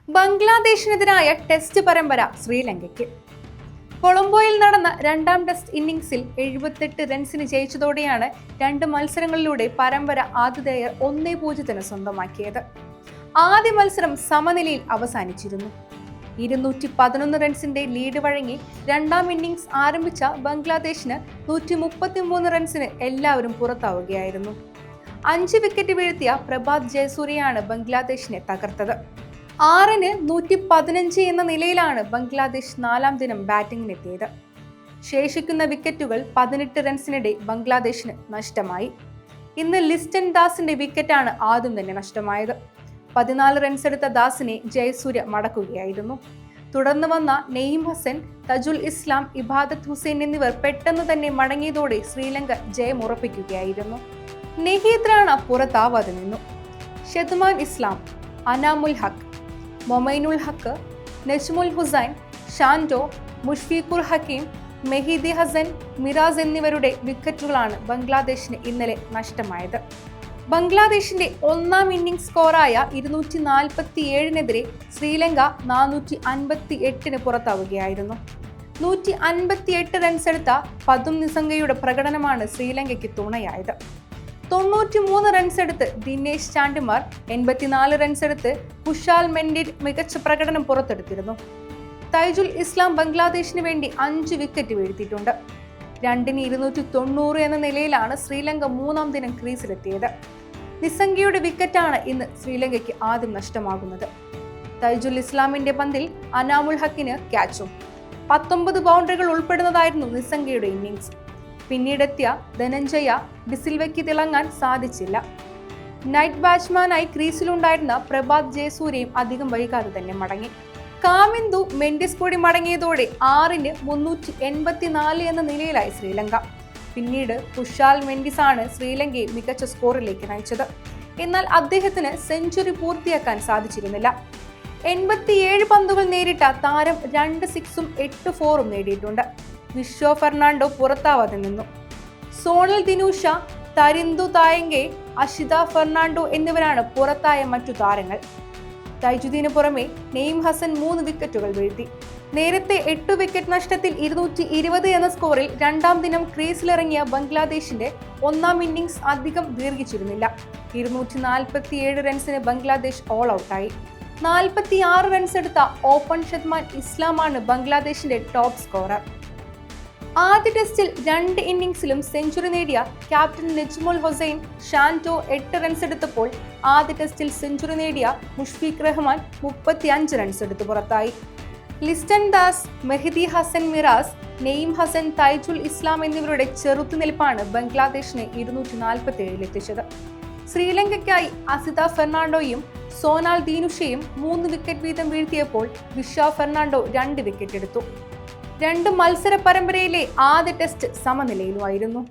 ബംഗ്ലാദേശിനെതിരായ test പരമ്പര ശ്രീലങ്കയ്ക്ക്. കൊളംബോയിൽ നടന്ന രണ്ടാം ടെസ്റ്റ് ഇന്നിംഗ്സിൽ 78 റൺസിന് ജയിച്ചതോടെയാണ് രണ്ട് മത്സരങ്ങളിലൂടെ പരമ്പര ആതിഥേയർ 1-0 സ്വന്തമാക്കിയത്. ആദ്യ മത്സരം സമനിലയിൽ അവസാനിച്ചിരുന്നു. 211 റൺസിന്റെ ലീഡ് വഴങ്ങി രണ്ടാം ഇന്നിംഗ്സ് ആരംഭിച്ച ബംഗ്ലാദേശിന് 133 റൺസിന് എല്ലാവരും പുറത്താവുകയായിരുന്നു. 5 വിക്കറ്റ് വീഴ്ത്തിയ പ്രഭാത് ജയസൂര്യയാണ് ബംഗ്ലാദേശിനെ തകർത്തത്. 6-ന് 115 എന്ന നിലയിലാണ് ബംഗ്ലാദേശ് നാലാം ദിനം ബാറ്റിംഗിനെത്തിയത്. ശേഷിക്കുന്ന വിക്കറ്റുകൾ 18 റൺസിനിടെ ബംഗ്ലാദേശിന് നഷ്ടമായി. ഇന്ന് ലിസ്റ്റൺ ദാസിന്റെ വിക്കറ്റാണ് ആദ്യം തന്നെ നഷ്ടമായത്. 14 റൺസ് എടുത്ത ദാസിനെ ജയസൂര്യ മടക്കുകയായിരുന്നു. തുടർന്ന് വന്ന നെയ്ം ഹസൻ, തജുൽ ഇസ്ലാം, ഇബാദത്ത് ഹുസൈൻ എന്നിവർ പെട്ടെന്ന് തന്നെ മടങ്ങിയതോടെ ശ്രീലങ്ക ജയമുറപ്പിക്കുകയായിരുന്നു. നെഹീദ് റാണ പുറത്താവാതെ നിന്നു. ഷെദ്മാൻ ഇസ്ലാം, അനാമുൽ ഹക്ക്, മൊമൈനുൽ ഹക്ക്, നജ്മുൽ ഹുസൈൻ, ഷാൻഡോ, മുഷ്ഫീഖുർ ഹക്കീം, മെഹിദി ഹസൻ, മിറാസ് എന്നിവരുടെ വിക്കറ്റുകളാണ് ബംഗ്ലാദേശിന് ഇന്നലെ നഷ്ടമായത്. ബംഗ്ലാദേശിന്റെ ഒന്നാം ഇന്നിംഗ്സ് സ്കോറായ 247-നെതിരെ ശ്രീലങ്ക 458-ന് പുറത്താവുകയായിരുന്നു. 158 റൺസ് എടുത്ത പതും നിസംഗയുടെ പ്രകടനമാണ് ശ്രീലങ്കയ്ക്ക് തുണയായത്. 93 റൺസ് എടുത്ത് ദിനേശ് ചാണ്ടിമാർ, 84 റൺസ് എടുത്ത് കുഷാൽ മെൻഡിറ്റ് മികച്ച പ്രകടനം പുറത്തെടുത്തിരുന്നു. തൈജുൽ ഇസ്ലാം ബംഗ്ലാദേശിന് വേണ്ടി 5 വിക്കറ്റ് വീഴ്ത്തിയിട്ടുണ്ട്. 2-ന് 290 എന്ന നിലയിലാണ് ശ്രീലങ്ക മൂന്നാം ദിനം ക്രീസിലെത്തിയത്. നിസംഗയുടെ വിക്കറ്റാണ് ഇന്ന് ശ്രീലങ്കയ്ക്ക് ആദ്യം നഷ്ടമാകുന്നത്. തൈജുൽ ഇസ്ലാമിന്റെ പന്തിൽ അനാമുൽ ഹക്കിന് ക്യാച്ചും 19 ബൗണ്ടറികൾ ഉൾപ്പെടുന്നതായിരുന്നു നിസംഗയുടെ ഇന്നിംഗ്സ്. പിന്നീടെത്തിയ ധനഞ്ജയ ഡിസിൽവയ്ക്ക് തിളങ്ങാൻ സാധിച്ചില്ല. നൈറ്റ് ബാറ്റ്സ്മാനായി ക്രീസിലുണ്ടായിരുന്ന പ്രഭാത് ജയസൂര്യയും അധികം വൈകാതെ തന്നെ മടങ്ങി. കാമിന്ദു മെൻഡിസ് കൂടി മടങ്ങിയതോടെ 6-ന് 384 എന്ന നിലയിലായി ശ്രീലങ്ക. പിന്നീട് കുഷാൽ മെൻഡിസ് ആണ് ശ്രീലങ്കയെ മികച്ച സ്കോറിലേക്ക് നയിച്ചത്. എന്നാൽ അദ്ദേഹത്തിന് സെഞ്ചുറി പൂർത്തിയാക്കാൻ സാധിച്ചിരുന്നില്ല. 87 പന്തുകൾ നേരിട്ട താരം 2 6-ഉം 8 4-ഉം നേടിയിട്ടുണ്ട്. വിശ്വ ഫെർണാണ്ടോ പുറത്താവാതെ നിന്നു. സോണൽ ദിനൂഷ, തരിന്ദു തായങ്കെ, അഷിത ഫെർണാണ്ടോ എന്നിവരാണ് പുറത്തായ മറ്റു താരങ്ങൾ. തൈജുദ്ദീന് പുറമെ നെയ്ം ഹസൻ 3 വിക്കറ്റുകൾ വീഴ്ത്തി. നേരത്തെ 8 വിക്കറ്റ് നഷ്ടത്തിൽ 220 എന്ന സ്കോറിൽ രണ്ടാം ദിനം ക്രീസിലിറങ്ങിയ ബംഗ്ലാദേശിന്റെ ഒന്നാം ഇന്നിംഗ്സ് അധികം ദീർഘിച്ചിരുന്നില്ല. 247 റൺസിന് ബംഗ്ലാദേശ് ഓൾ ഔട്ടായി. 46 റൺസ് എടുത്ത ഓപ്പൺ ഷെദ്മാൻ ഇസ്ലാമാണ് ബംഗ്ലാദേശിന്റെ ടോപ്പ് സ്കോറർ. ആദ്യ ടെസ്റ്റിൽ 2 ഇന്നിംഗ്സിലും സെഞ്ചുറി നേടിയ ക്യാപ്റ്റൻ നജ്മുൽ ഹുസൈൻ ഷാൻഡോ 8 റൺസ് എടുത്തപ്പോൾ ആദ്യ ടെസ്റ്റിൽ സെഞ്ചുറി നേടിയ മുഷ്ഫീഖ് റഹ്മാൻ 35 റൺസ് എടുത്ത് പുറത്തായി. ലിസ്റ്റൺ ദാസ്, മെഹിദി ഹസൻ, മിറാസ്, നെയ്ം ഹസൻ, തൈജുൽ ഇസ്ലാം എന്നിവരുടെ ചെറുത്തുനിൽപ്പാണ് ബംഗ്ലാദേശിനെ 247-ൽ എത്തിച്ചത്. ശ്രീലങ്കയ്ക്കായി അസിത ഫെർണാണ്ടോയും സോനാൽ ദീനുഷയും 3 വിക്കറ്റ് വീതം വീഴ്ത്തിയപ്പോൾ വിശ്വ ഫെർണാണ്ടോ 2 വിക്കറ്റ് എടുത്തു. 2 മത്സര പരമ്പരയിലെ ആദ്യ ടെസ്റ്റ് സമനിലയിലുമായിരുന്നു.